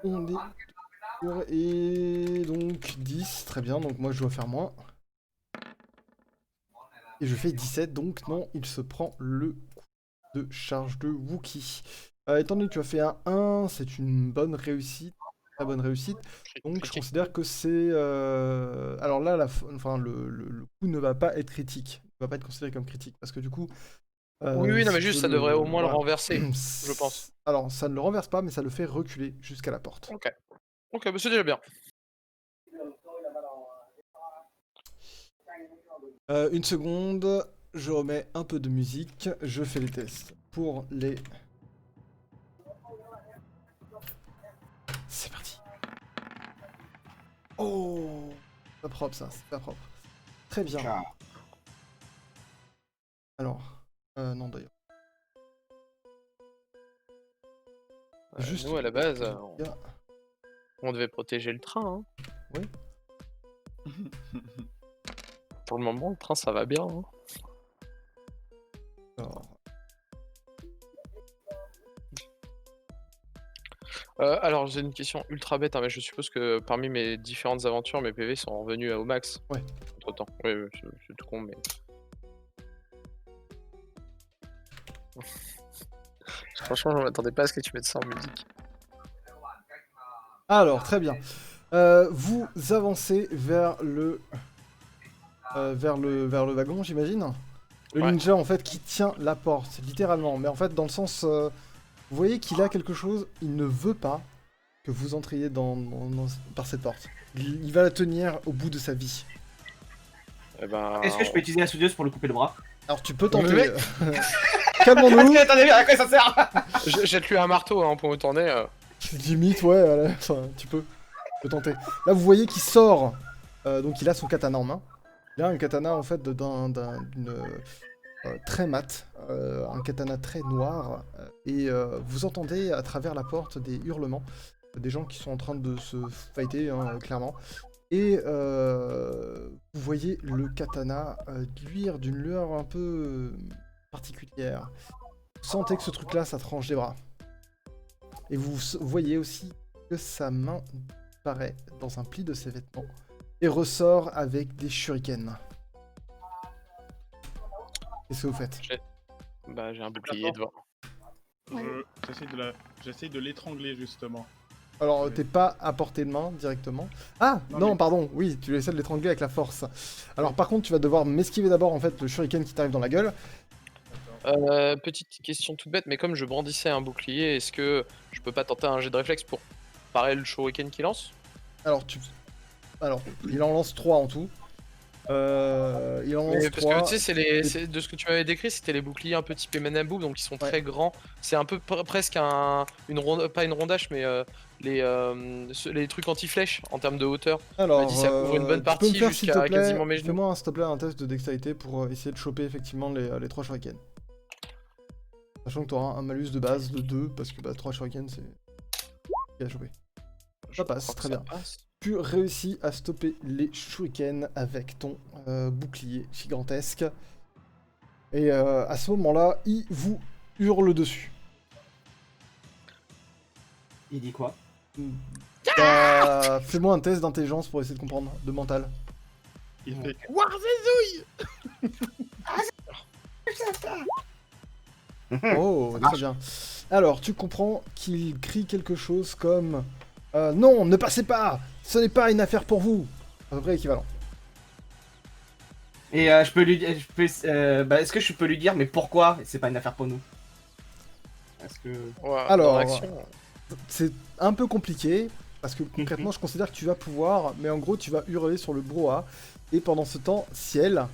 On est... Et donc 10, très bien, donc moi je dois faire moins. Et je fais 17, donc non, il se prend le coup de charge de Wookie. Étant donné que tu as fait un 1, c'est une bonne réussite, très bonne réussite. Donc je Critique. considère que c'est... Alors là, enfin, le coup ne va pas être critique, ne va pas être considéré comme critique, parce que du coup, Oui, oui, non, si mais tu veux juste, ça devrait au moins le Voilà. renverser, je pense. Alors, ça ne le renverse pas, mais ça le fait reculer jusqu'à la porte. Ok. Ok, bah c'est déjà bien. Une seconde, je remets un peu de musique, je fais les tests pour les... C'est parti. Oh, c'est pas propre ça, c'est pas propre. Très bien. Alors, non d'ailleurs. Juste Nous, à la base, les gars. on devait protéger le train. Oui. Pour le moment, le train, ça va bien. Alors, Alors, j'ai une question ultra bête, mais je suppose que parmi mes différentes aventures, mes PV sont revenus au max ouais. entre-temps. Oui, oui, je suis tout con, mais... Franchement, je m'attendais pas à ce que tu mettes ça en musique. Alors, très bien. Vous avancez vers le wagon, j'imagine. Le Ouais. ninja, en fait, qui tient la porte, littéralement. Mais en fait, dans le sens... vous voyez qu'il a quelque chose, il ne veut pas que vous entriez par cette porte. Il va la tenir au bout de sa vie. Eh ben... Est-ce que je peux utiliser la soudeuse pour le couper le bras? Alors tu peux Mais tenter. mec Calmons-nous. Attendez, à quoi ça sert? Jette-lui un marteau pour me tourner. Limite, ouais, voilà. Enfin, tu peux tenter. Là, vous voyez qu'il sort. Donc il a son katana en main. Il a un katana en fait d'une très mat, un katana très noir. Et vous entendez à travers la porte des hurlements, des gens qui sont en train de se fighter, hein, clairement. Et vous voyez le katana luire d'une lueur un peu particulière. Vous sentez que ce truc-là, ça tranche des bras. Et vous voyez aussi que sa main paraît dans un pli de ses vêtements et ressort avec des shurikens. Qu'est-ce que vous faites? J'ai un bouclier devant. J'essaye de l'étrangler justement. Alors, t'es pas à portée de main directement. Ah, non, pardon, oui, tu essaies de l'étrangler avec la force. Alors, par contre, tu vas devoir m'esquiver d'abord, en fait, le shuriken qui t'arrive dans la gueule. Petite question toute bête, mais comme je brandissais un bouclier, est-ce que je peux pas tenter un jet de réflexe pour parer le shuriken qu'il lance? Alors, il en lance 3 en tout. Il en lance Parce que 3. tu sais, de ce que tu m'avais décrit, c'était les boucliers un peu type Eminem donc ils sont très grands. C'est un peu presque une ronde, pas une rondache, mais les trucs anti-flèches en termes de hauteur. Alors, Tu m'as dit ça couvre une bonne tu peux me partie faire, s'il te jusqu'à plaît, quasiment mes genoux. fais-moi, s'il te plaît, un test de dextérité pour essayer de choper effectivement les 3 shurikens. Sachant que tu auras un malus de base de 2, parce que 3 shurikens, c'est à choper. Ça passe, très bien. Tu réussis à stopper les shurikens avec ton bouclier gigantesque. Et à ce moment-là, il vous hurle dessus. Il dit quoi? Fais-moi un test d'intelligence pour essayer de comprendre, de mental. Il fait Oh, très bien. Alors, tu comprends qu'il crie quelque chose comme non, ne passez pas, ce n'est pas une affaire pour vous. À peu près équivalent. Et je peux lui dire, est-ce que je peux lui dire, mais pourquoi c'est pas une affaire pour nous? Parce que... Alors, c'est un peu compliqué, parce que concrètement, je considère que tu vas pouvoir, mais en gros, tu vas hurler sur le brouhaha, et pendant ce temps, Ciel...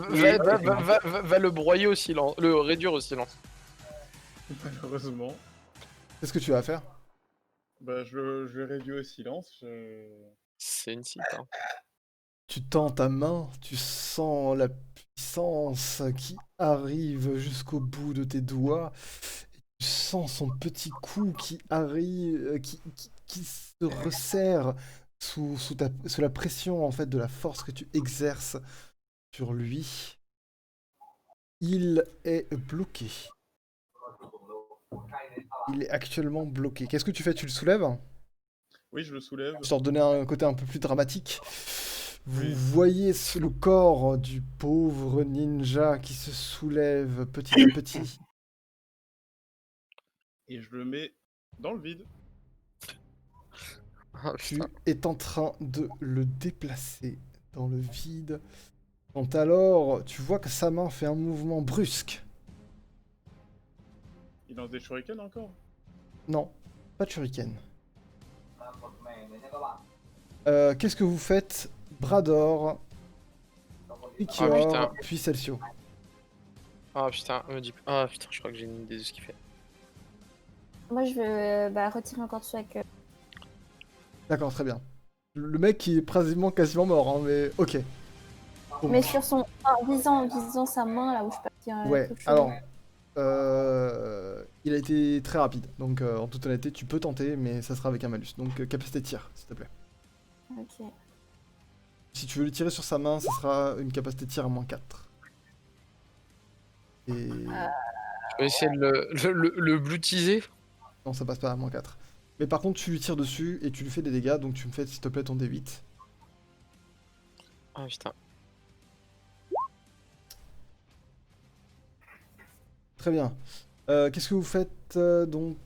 Va le broyer au silence, le réduire au silence. malheureusement. Qu'est-ce que tu vas faire? Je le réduis au silence. C'est une cite, hein. Tu tends ta main, tu sens la puissance qui arrive jusqu'au bout de tes doigts. Tu sens son petit cou qui arrive, qui se resserre sous la pression en fait de la force que tu exerces sur lui. Il est bloqué. Il est actuellement bloqué. Qu'est-ce que tu fais? Tu le soulèves? Oui, je le soulève. Pour donner un côté un peu plus dramatique. Vous Oui. voyez le corps du pauvre ninja qui se soulève petit à petit. Et je le mets dans le vide. Ah, Tu putain. es en train de le déplacer dans le vide. Quand alors, tu vois que sa main fait un mouvement brusque. Il lance des shurikens encore. Non, pas de shuriken. Qu'est-ce que vous faites? Brador, Ikior, putain. puis Celcio. Ah putain, me dis. Ah putain, je crois que j'ai une idée de ce qu'il fait. Moi, je veux retirer encore dessus avec. D'accord, très bien. Le mec qui est quasiment mort, hein, mais ok. Bon. Mais sur son. Visant sa main, là où je peux tirer. Ouais, alors, il a été très rapide, donc en toute honnêteté, tu peux tenter, mais ça sera avec un malus. Donc capacité de tir, s'il te plaît. Ok. Si tu veux lui tirer sur sa main, ça sera une capacité de tir à -4. Et... Je vais essayer de le blutiser. Non, ça passe pas à -4. Mais par contre, tu lui tires dessus et tu lui fais des dégâts, donc tu me fais, s'il te plaît, ton D8. Ah putain. Très bien. Qu'est-ce que vous faites donc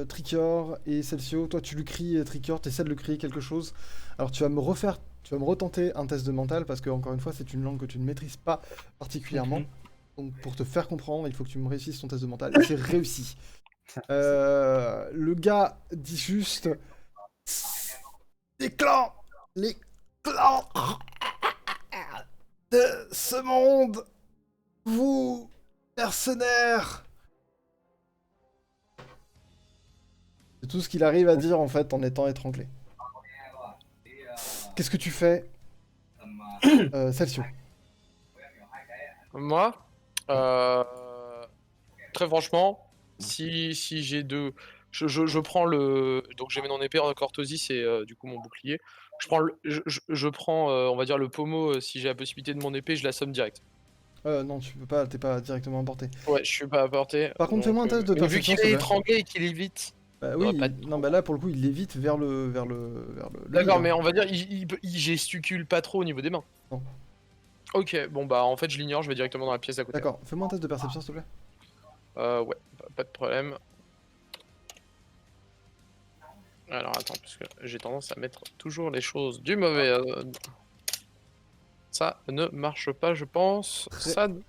Trichior et Celcio, toi tu lui cries, Trichior, t'essaies de lui crier quelque chose. Alors tu vas me retenter un test de mental parce que encore une fois c'est une langue que tu ne maîtrises pas particulièrement. Donc pour te faire comprendre, il faut que tu me réussisses ton test de mental. Et c'est réussi. Le gars dit juste les clans de ce monde, vous mercenaires. C'est tout ce qu'il arrive à dire en fait en étant étranglé. Qu'est-ce que tu fais, Celcio? Moi, très franchement, si j'ai deux, je prends le, donc j'ai mon épée en cortosis et du coup mon bouclier. Je prends, on va dire le pommeau si j'ai la possibilité de mon épée, je l'assomme direct. Non, tu peux pas, t'es pas directement emporté. Ouais, je suis pas à portée. Par contre, fais-moi un test de mais vu perception, qu'il s'il te est plaît. étranglé et qu'il est vite. Bah Ouais, oui, pas de non, bah là pour le coup, il l'évite vers le D'accord, vide. mais on va dire il gesticule pas trop au niveau des mains. Non. Ok, bon bah en fait je l'ignore, je vais directement dans la pièce à côté. D'accord, fais-moi un test de perception, s'il te plaît. Ouais, pas de problème. Alors attends, parce que j'ai tendance à mettre toujours les choses du mauvais. Ça ne marche pas, je pense. Ça ne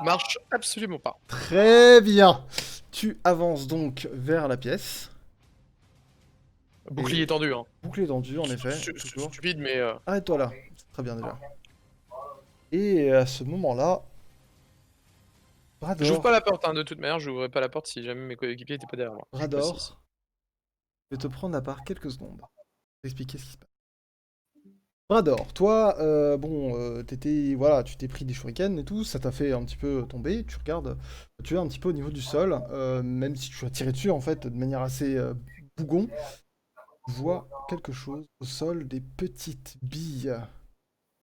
marche absolument pas. Très bien. Tu avances donc vers la pièce. Bouclier tendu, hein. Bouclier tendu, en effet. toujours. Stupide, mais. Arrête-toi là. C'est très bien déjà. Et à ce moment-là, J'ouvre Brador, pas la porte, hein, de toute manière, j'ouvrirai pas la porte si jamais mes coéquipiers étaient pas derrière moi. Je précise. Brador, je vais te prendre à part quelques secondes pour t'expliquer ce qui se passe. Brador, toi, voilà, tu t'es pris des shurikens et tout, ça t'a fait un petit peu tomber, tu regardes, tu es un petit peu au niveau du sol, même si tu as tiré dessus en fait de manière assez bougon, tu vois quelque chose au sol, des petites billes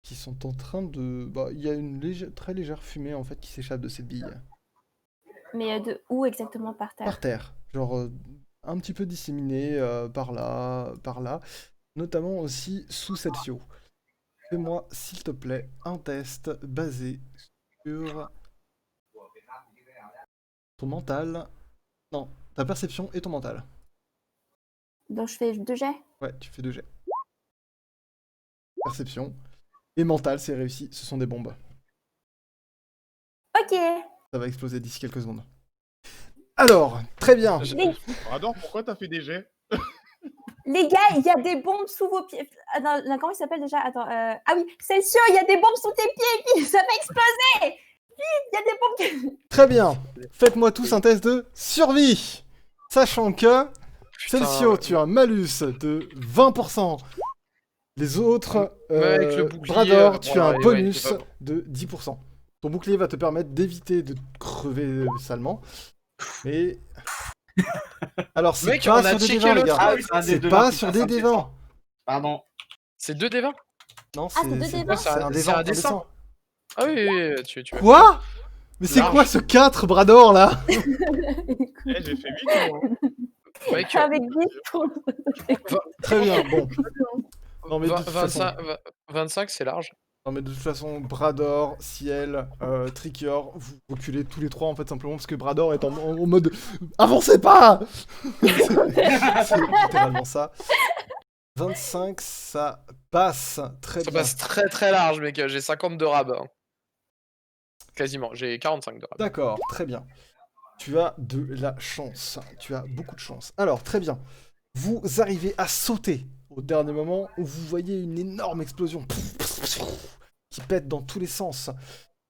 qui sont en train de... Bah, il y a une très légère fumée en fait qui s'échappe de ces billes. Mais de où exactement par terre? Par terre, genre un petit peu disséminé par là, notamment aussi sous Celcio. Fais-moi, s'il te plaît, un test basé sur ton mental. Non, ta perception et ton mental. Donc je fais 2 jets? Ouais, tu fais 2 jets. Perception et mental, c'est réussi, ce sont des bombes. Ok. Ça va exploser d'ici quelques secondes. Alors, très bien. Rador, pourquoi t'as fait des jets? Les gars, il y a des bombes sous vos pieds. Attends, comment il s'appelle déjà? Attends. Ah oui, Celcio, il y a des bombes sous tes pieds. Ça va exploser. Vite, il y a des bombes. Très bien. Faites-moi tous un test de survie. Sachant que Celcio, tu as un malus de 20%. Les autres, avec le bouclier, Brador, tu as un ouais, bonus c'est pas bon. de 10%. Ton bouclier va te permettre d'éviter de crever salement. Mais... Alors, c'est Mec, pas on a sur des checké D20, les l'autre. gars. Ah oui, un C'est des pas D20 sur qui des passe, D20. Pardon. C'est 2 des 20? Non, Ah, c'est deux c'est D20. c'est un C'est D20, un dessin. Ah oui, tu Quoi? Mais c'est Large. quoi ce 4 bras d'or là? Eh, j'ai fait 8 moi. Mec, Avec 10 pour... Très bien, bon. Non mais de toute 25, façon, 25 c'est large. non, mais de toute façon, Brador, Ciel, Trickior, vous reculez tous les trois en fait simplement parce que Brador est en mode avancez pas. C'est littéralement ça. 25, ça passe très Ça bien. passe très très large, mec. J'ai 50 de rab. Hein. Quasiment. J'ai 45 de rab. D'accord, très bien. Tu as de la chance. Tu as beaucoup de chance. Alors, très bien. Vous arrivez à sauter au dernier moment où vous voyez une énorme explosion qui pète dans tous les sens.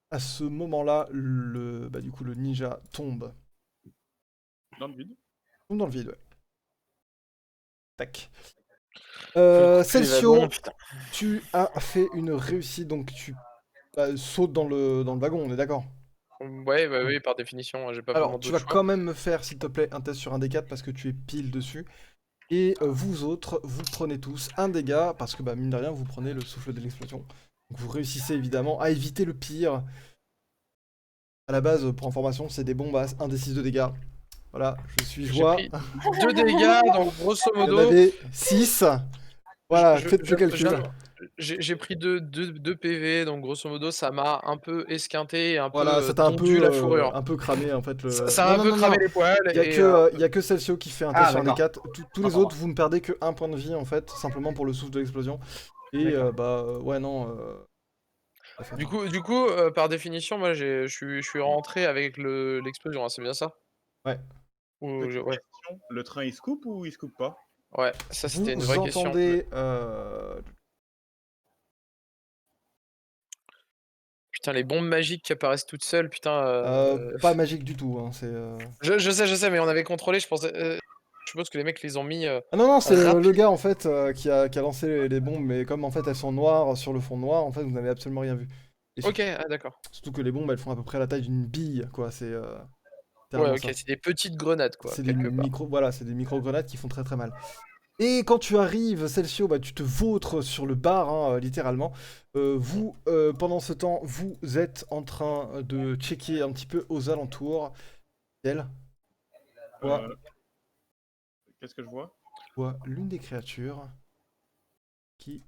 À ce moment-là, du coup, le ninja tombe. Dans le vide. Tombe dans le vide, ouais. Tac. Faut Celcio, couper les wagons, putain. tu as fait une réussite, donc tu sautes dans le wagon, on est d'accord? Ouais, bah oui, par définition, j'ai pas Alors, vraiment tu d'autre vas choix. quand même me faire, s'il te plaît, un test sur un D4 parce que tu es pile dessus. Et vous autres, vous prenez tous un dégât parce que, mine de rien, vous prenez le souffle de l'explosion. Donc vous réussissez évidemment à éviter le pire. À la base, pour information, c'est des bombes à 1d6 de dégâts. Voilà, je suis J'ai joie. pris 2 dégâts, donc grosso Il y en modo. avait 6. Voilà, je- faites je- le calcul. J'ai pris 2 PV, donc grosso modo, ça m'a un peu esquinté et un Voilà, peu ça t'a tondu la fourrure. un peu cramé en fait. Ça m'a un peu cramé les poils. Il y a et, que, il y a que Celcio qui fait un test Ah, sur un d'accord. D4. Tous les autres, vous ne perdez que 1 point de vie en fait, simplement pour le souffle de l'explosion. Et ouais, non. ça fait Du rien. coup, par définition, moi, je suis rentré avec l'explosion, hein, c'est bien ça? Ouais. Ou Petite ouais, question, le train il se coupe ou il se coupe pas? ouais, ça c'était une Vous vraie question. entendez. Putain, les bombes magiques qui apparaissent toutes seules, putain. Pas magique du tout, hein, c'est. Je sais, mais on avait contrôlé, je pensais. Je suppose que les mecs les ont mis. Ah non, non, c'est Rapide. le gars en fait qui a lancé les bombes, mais comme en fait elles sont noires sur le fond noir, en fait vous n'avez absolument rien vu. Et Ok, ah d'accord. surtout que les bombes elles font à peu près la taille d'une bille, quoi, c'est Ouais, littéralement ok, ça. c'est des petites grenades, quoi, C'est des quelque part. voilà, c'est des micro-grenades qui font très très mal. Et quand tu arrives, Celcio, tu te vautres sur le bar, hein, littéralement. Vous, pendant ce temps, vous êtes en train de checker un petit peu aux alentours. Elle Ouais. Qu'est-ce que je vois? voit l'une des créatures qui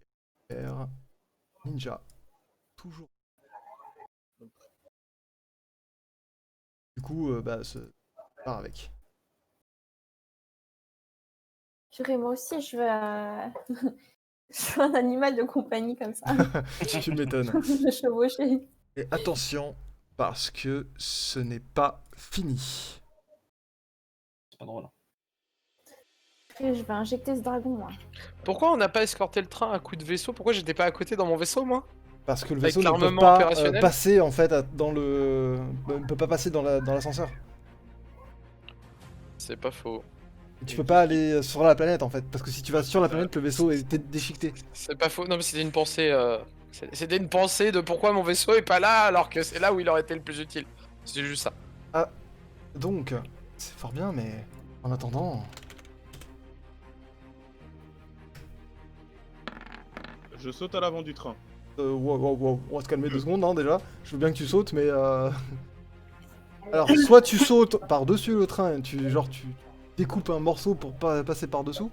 perd ninja. Toujours. Du coup, se part avec. Purée, moi aussi, je veux, je veux un animal de compagnie comme ça. Tu m'étonnes. De chevaucher. Et attention, parce que ce n'est pas fini. C'est pas drôle. Purée, je vais injecter ce dragon, moi. Pourquoi on n'a pas escorté le train à coup de vaisseau? Pourquoi j'étais pas à côté dans mon vaisseau, moi? Parce que le Avec vaisseau ne peut l'armement pas opérationnel passer en fait dans le. Ne peut pas passer dans l'ascenseur. C'est pas faux. Et tu peux pas aller sur la planète en fait. Parce que si tu vas sur la planète, le vaisseau est déchiqueté. C'est pas faux. Non, mais c'était une pensée. C'était une pensée de pourquoi mon vaisseau est pas là alors que c'est là où il aurait été le plus utile. C'est juste ça. Donc, c'est fort bien, mais en attendant. Je saute à l'avant du train. Wow, on va se calmer 2 secondes hein, déjà. Je veux bien que tu sautes, mais. Alors, soit tu sautes par-dessus le train, tu découpes un morceau pour pas passer par-dessous.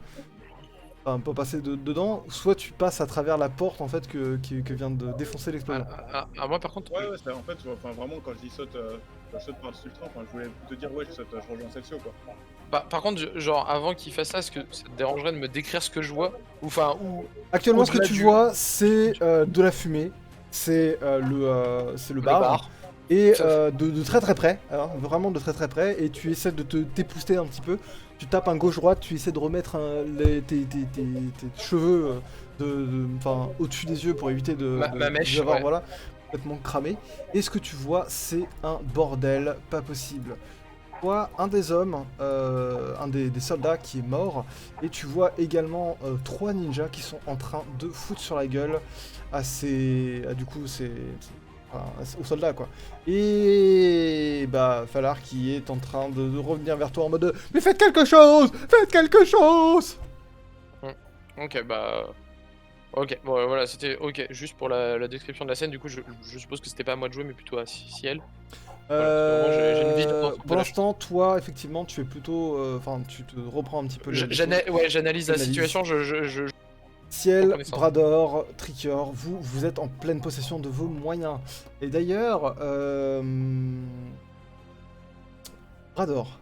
Enfin, pas passer dedans, soit tu passes à travers la porte en fait que vient de défoncer l'explosion. Moi, par contre. Ouais, c'est en fait, vraiment, quand je dis saute, je saute par-dessus le train, je voulais te dire, ouais, je rejoins Celcio, quoi. Par contre, genre, avant qu'il fasse ça, est-ce que ça te dérangerait de me décrire ce que je vois? Ou Actuellement, ce que au-delà tu du- vois, c'est de la fumée, c'est le bar, et de très très près, hein, vraiment de très très près, et tu essaies de te t'épousseter un petit peu, tu tapes un gauche-droite, tu essaies de remettre tes cheveux au-dessus des yeux pour éviter Ma mèche, les avoir, ouais. voilà, complètement cramé, et ce que tu vois, c'est un bordel pas possible. Tu vois un des hommes, un des soldats qui est mort, et tu vois également 3 ninjas qui sont en train de foutre sur la gueule aux soldats quoi. Et Falar qui est en train de revenir vers toi en mode mais faites quelque chose, faites quelque chose. Ok, Ok, bon voilà, c'était ok, juste pour la description de la scène, du coup je suppose que c'était pas à moi de jouer mais plutôt à Ciel. Voilà, parce que vraiment, j'ai une vision d'ensemble de Pour la chose. l'instant, toi, effectivement, tu es plutôt... Enfin, tu te reprends un petit peu les choses. Ouais, j'analyse la J'analyse. situation, Ciel, connaissance. Brador, Tricker, vous êtes en pleine possession de vos moyens. Et d'ailleurs, Brador.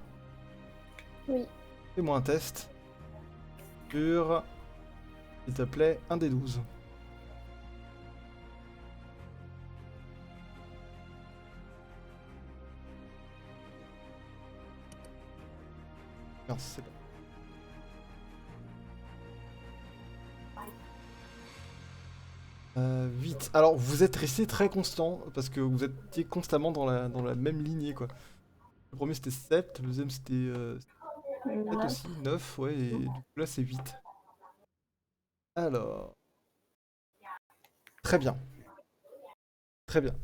Oui. Fais-moi un test sur, s'il te plaît, un des 12. Non, c'est pas. Euh, 8. Alors, vous êtes resté très constant parce que vous étiez constamment dans la même lignée, quoi. Le premier c'était 7, le deuxième c'était 7 Neuf. aussi, 9, ouais, et du coup là c'est 8. Alors. Très bien. Très bien.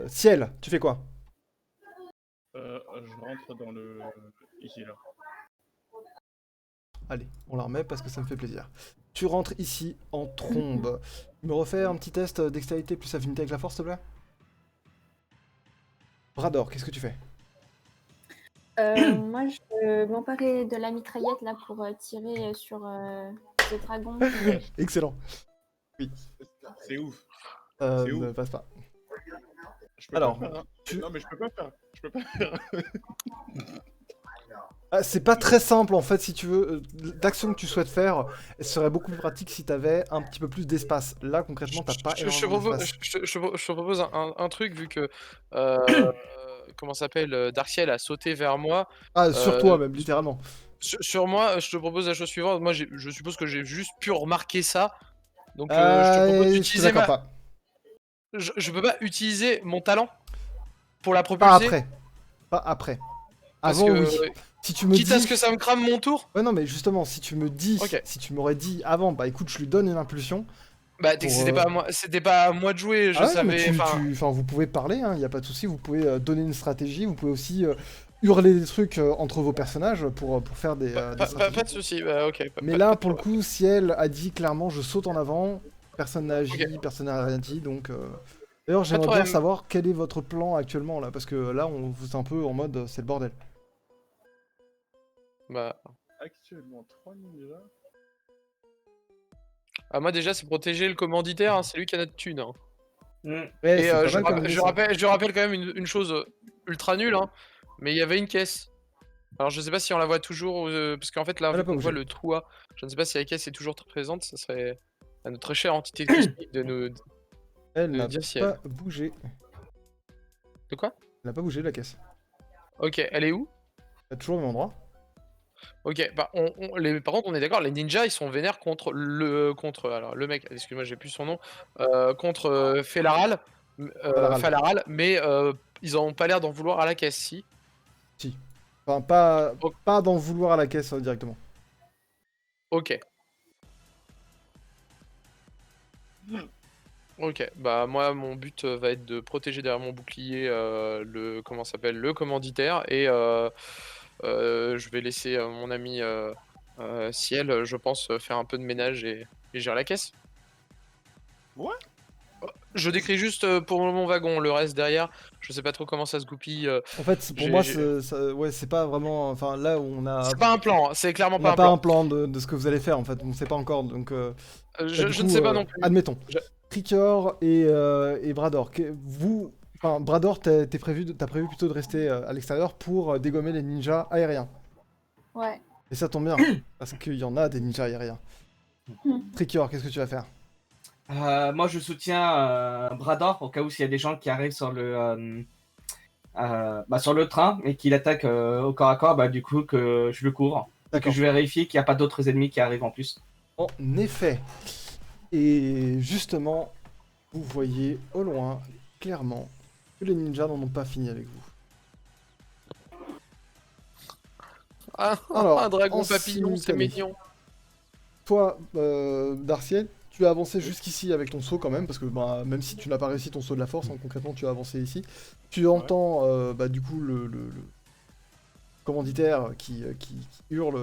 Ciel, tu fais quoi? Je rentre dans le... Ici, là. Allez, on la remet parce que ça me fait plaisir. Tu rentres ici en trombe. Tu me refais un petit test dextérité plus affinité avec la force, s'il te plaît? Brador, qu'est-ce que tu fais? Moi, je vais m'emparer de la mitraillette là pour tirer sur ce dragon. Excellent. C'est ouf. Ne ouf. passe pas. Je peux Alors, pas faire, hein. tu- Non, mais je peux pas faire. Je peux pas faire. Ah, c'est pas très simple en fait, si tu veux. L'action que tu souhaites faire, elle serait beaucoup plus pratique si t'avais un petit peu plus d'espace. Là, concrètement, t'as pas Je te énormément propose, d'espace. je te propose un truc vu que comment s'appelle Darciel a sauté vers moi. Ah, sur Euh, toi même, littéralement. Sur moi, je te propose la chose suivante. Moi, je suppose que j'ai juste pu remarquer ça. Donc, je te propose Je te d'utiliser d'accord pas. Je peux pas utiliser mon talent pour la Pas propulser. après. Pas après. Parce Avant, que, oui. Si tu me quitte dis... à ce que ça me crame mon tour. Ouais, non, mais justement, si tu me dis... Ok. Si tu m'aurais dit avant, bah écoute, je lui donne une impulsion. Bah, Pour, c'était pas à moi de jouer. Je Ah ouais, mais savais. enfin, vous pouvez parler, hein, y a pas de souci. Vous pouvez donner une stratégie. Vous pouvez aussi hurler des trucs entre vos personnages pour faire des stratégies. Pas de soucis. Bah, ok. Mais là, pour le coup, Ciel a dit clairement, je saute en avant. Personne n'a agi, Ok. personne n'a rien dit, donc... D'ailleurs, de j'aimerais bien problème. savoir quel est votre plan actuellement, là, parce que là, on vous est un peu en mode, c'est le bordel. Bah. Actuellement, 3 ninjas. Ah, moi, déjà, c'est protéger le commanditaire. Hein, c'est lui qui a notre thune. Hein. Ouais, Et c'est pas mal comme idée, ça. je rappelle quand même une chose ultra nulle. Hein, mais il y avait une caisse. Alors, je sais pas si on la voit toujours. Parce qu'en fait, là, Elle a vu pas qu'on voit bougé. le trou, je ne sais pas si la caisse est toujours très présente. Ça serait à notre chère entité cosmique de nous. Elle n'a dire si elle- pas bougé. De quoi? Elle n'a pas bougé, la caisse. Ok, elle est où? Elle est toujours au même endroit. Ok, bah par contre on est d'accord, les ninjas ils sont vénères alors le mec, excuse-moi j'ai plus son nom, contre Felaral, Falaral, mais ils ont pas l'air d'en vouloir à la caisse, si. Si. Enfin, pas, Ok. pas d'en vouloir à la caisse directement. Ok. Ok, bah moi mon but va être de protéger derrière mon bouclier le commanditaire et je vais laisser mon ami Ciel, je pense, faire un peu de ménage et gérer la caisse. Ouais. Je décris juste pour mon wagon, le reste derrière, je sais pas trop comment ça se goupille. En fait, pour moi, ouais, c'est pas vraiment... Enfin, là où on a... C'est pas un plan, hein, c'est clairement On pas n'a un pas plan. un plan de ce que vous allez faire, en fait. On ne sait pas encore, donc... Bah, Je du ne coup, sais pas non plus. Admettons. Je- Tricker et Brador. Vous... Enfin, Brador, t'as prévu plutôt de rester à l'extérieur pour dégommer les ninjas aériens. Ouais. Et ça tombe bien, parce qu'il y en a des ninjas aériens. Tricker, qu'est-ce que tu vas faire? Moi, je soutiens Brador au cas où s'il y a des gens qui arrivent sur sur le train et qui l'attaquent au corps à corps, bah, du coup, que je le couvre. Et que D'accord. je vérifie qu'il n'y a pas d'autres ennemis qui arrivent en plus. En effet. Et justement, vous voyez au loin, clairement, que les ninjas n'en ont pas fini avec vous. Ah, Alors, un dragon en papillon, c'est simultané. mignon. Toi, Darciel, tu as avancé jusqu'ici avec ton saut quand même, parce que bah, même si tu n'as pas réussi ton saut de la force, hein, concrètement tu as avancé ici. Tu entends bah, du coup commanditaires qui hurlent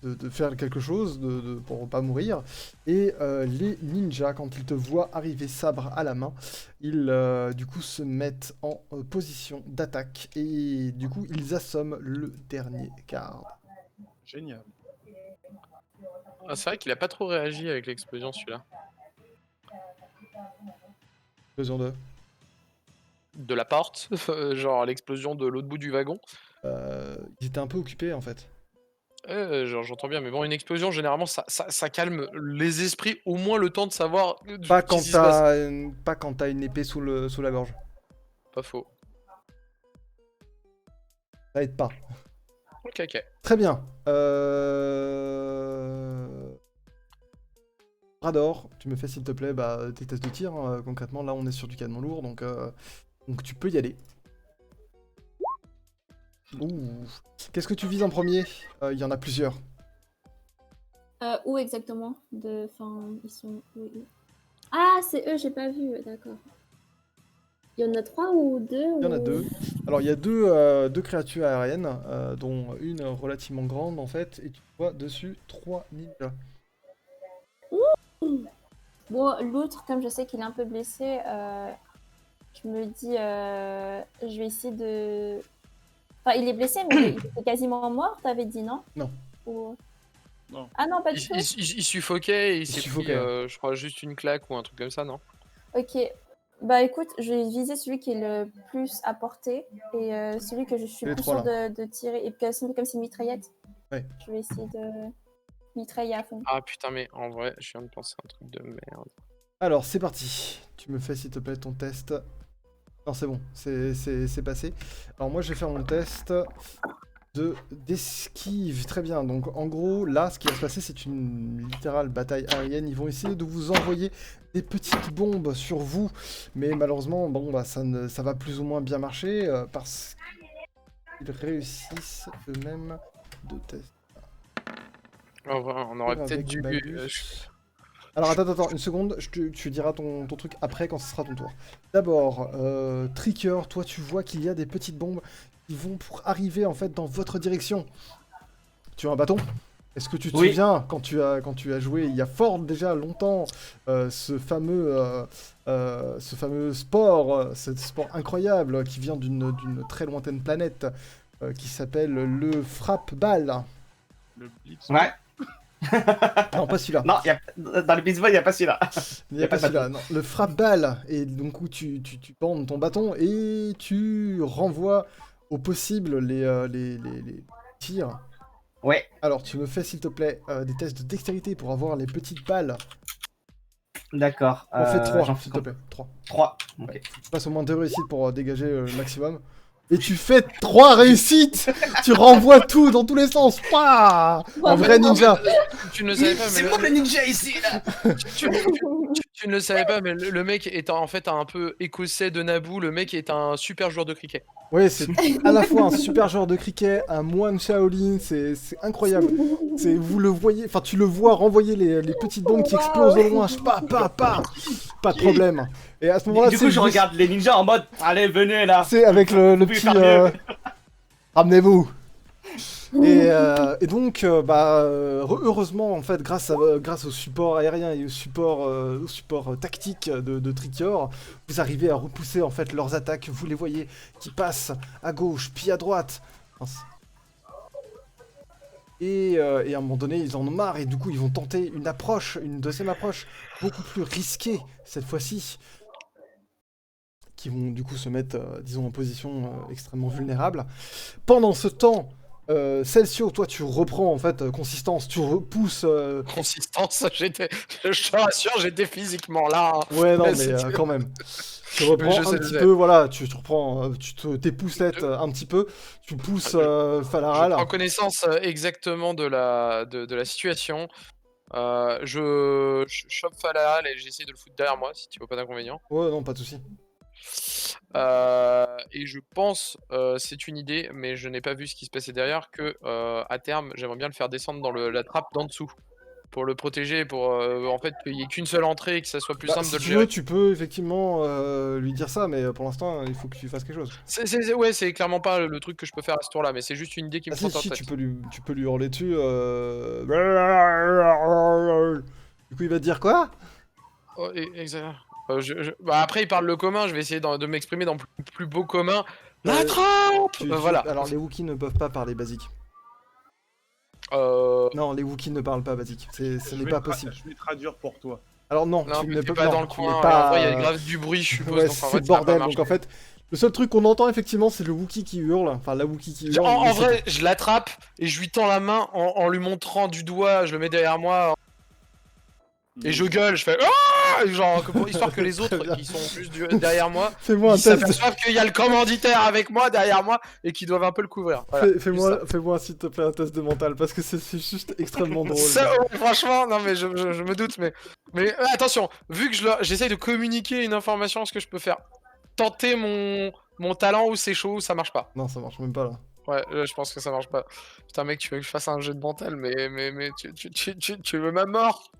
de faire quelque chose pour pas mourir. Et les ninjas, quand ils te voient arriver sabre à la main, ils du coup se mettent en position d'attaque. Et du coup, ils assomment le dernier garde. Génial. Ah, c'est vrai qu'il a pas trop réagi avec l'explosion celui-là. Besoin de... De la porte, genre l'explosion de l'autre bout du wagon. Ils étaient un peu occupés en fait. Genre, j'entends bien, mais bon, une explosion, généralement, ça calme les esprits, au moins le temps de savoir Pas qu'est-ce quand qui se passe. pas quand t'as une épée sous la gorge. Pas faux. Ça aide pas. Ok. Très bien. Rador, tu me fais s'il te plaît tes tests de tir. Hein. Concrètement, là on est sur du canon lourd, donc tu peux y aller. Ouh. Qu'est-ce que tu vises en premier? Il y en a plusieurs. Où exactement? Enfin, ils sont où? Ah, c'est eux, j'ai pas vu, d'accord. Il y en a 3 ou 2? Il y en a 2. Alors il y a deux créatures aériennes, dont une relativement grande en fait, et tu vois dessus 3 ninjas. Bon, l'autre, comme je sais qu'il est un peu blessé, je me dis, je vais essayer de... Enfin, il est blessé, mais il est quasiment mort, t'avais dit, non? Non. Ou... Non. Ah non, pas du tout. Il suffoquait et il s'est pris, suffoquait, hein. je crois, juste une claque ou un truc comme ça, non? Ok. Bah écoute, je vais viser celui qui est le plus à portée et celui que je suis Les plus trois, sûre de tirer. Et puis comme c'est une mitraillette, Ouais. je vais essayer de mitrailler à fond. Ah putain, mais en vrai, je viens de penser à un truc de merde. Alors c'est parti. Tu me fais s'il te plaît ton test. Non c'est bon, c'est passé. Alors moi je vais faire mon test d'esquive. Très bien, donc en gros là ce qui va se passer c'est une littérale bataille aérienne. Ils vont essayer de vous envoyer des petites bombes sur vous. Mais malheureusement bon bah ça va plus ou moins bien marcher parce qu'ils réussissent eux-mêmes de test. En vrai, on aurait peut-être Avec dû... malus. Alors attends, une seconde, tu diras ton truc après quand ce sera ton tour. D'abord, Tricker, toi tu vois qu'il y a des petites bombes qui vont pour arriver en fait dans votre direction. Tu as un bâton? Est-ce que tu te Oui. souviens quand tu as joué il y a fort déjà longtemps ce fameux sport, ce sport incroyable qui vient d'une très lointaine planète qui s'appelle le frappe-balle. Le blitz. Ouais. Non, pas celui-là. Non, dans le baseball, il n'y a pas celui-là. Il n'y a pas celui-là, non. Le frappe-balle, et donc où tu bandes ton bâton et tu renvoies au possible les tirs. Ouais, Alors, tu me fais, s'il te plaît, des tests de dextérité pour avoir les petites balles. d'accord. On fait 3, j'en s'il te plaît. 3. 3. Ok. Tu passes au moins 2 réussites pour dégager le maximum. Et tu fais 3 réussites. Tu renvoies tout dans tous les sens. Pouah, un vrai ninja. Tu ne le savais pas, mais C'est moi le ninja ici, là. tu ne le savais pas, mais le mec est en fait un peu écossais de Naboo. Le mec est un super joueur de cricket. Oui, c'est à la fois un super joueur de cricket, un moine Shaolin, c'est incroyable. Vous le voyez, enfin tu le vois renvoyer les petites bombes qui explosent au loin, pas de problème. Et à ce moment-là, Du coup, je regarde les ninjas en mode, allez, venez là. c'est avec le Vous petit pouvez faire mieux. ramenez-vous. Et donc, heureusement, en fait, grâce au support aérien et au support tactique de Tricker, vous arrivez à repousser en fait leurs attaques. Vous les voyez qui passent à gauche puis à droite. Et à un moment donné, ils en ont marre et du coup, ils vont tenter une deuxième approche, beaucoup plus risquée cette fois-ci, qui vont du coup se mettre, disons, en position extrêmement vulnérable. Pendant ce temps, Celcio, toi tu reprends en fait consistance, tu repousses. Consistance, je te rassure, j'étais physiquement là. Hein. Ouais, non, Mais mais c'est- quand même. Tu reprends Je un sais, petit je sais. peu, voilà, tu reprends, tes pousselettes un petit peu, tu pousses Je Falaral. prends connaissance exactement de la situation. Je chope Falahal et j'essaie de le foutre derrière moi, si tu vois pas d'inconvénient. Ouais, non, pas de soucis. Et je pense, c'est une idée, mais je n'ai pas vu ce qui se passait derrière, que à terme, j'aimerais bien le faire descendre dans la trappe d'en dessous. pour le protéger, pour en fait qu'il y ait qu'une seule entrée et que ça soit plus Bah, simple si de le tu gérer. veux, tu peux effectivement lui dire ça, mais pour l'instant, il faut que tu fasses quelque chose. Ouais, c'est clairement pas le truc que je peux faire à ce tour-là, mais c'est juste une idée qui me Ah prend si, en si, tête. tu peux lui hurler dessus. Du coup, il va te dire quoi? Oh, exact. Bah, après, il parle le commun, je vais essayer de m'exprimer dans plus beau commun. La trempe Voilà. Alors, les Wookiees ne peuvent pas parler basique. Non, les Wookiees ne parlent pas basique. Ce n'est pas possible. Je vais traduire pour toi. Alors non, Non, tu mais ne t'es peux pas non, dans le tu coin, n'es et pas... en vrai, il y a grave du bruit, je suppose, Ouais, donc en c'est fait, le ça va pas bordel. marcher. Donc en fait, le seul truc qu'on entend effectivement, c'est le Wookiee qui hurle. Enfin, la Wookiee qui hurle. En mais c'est vrai, je l'attrape et je lui tends la main en lui montrant du doigt, je le mets derrière moi et je gueule, je fais ah, genre histoire que les Très autres bien. qui sont juste derrière moi, Fais-moi un ils test. s'aperçoivent qu'il y a le commanditaire avec moi derrière moi et qu'ils doivent un peu le couvrir. Voilà, Fais-moi s'il te plaît un test de mental parce que c'est juste extrêmement drôle. Ça, franchement, non mais je me doute, mais attention, vu que j'essaye de communiquer une information, est-ce que je peux faire tenter mon talent ou c'est chaud ou ça marche pas? Non, ça marche même pas là. Ouais, je pense que ça marche pas. Putain mec, tu veux que je fasse un jeu de mental, mais tu veux ma mort?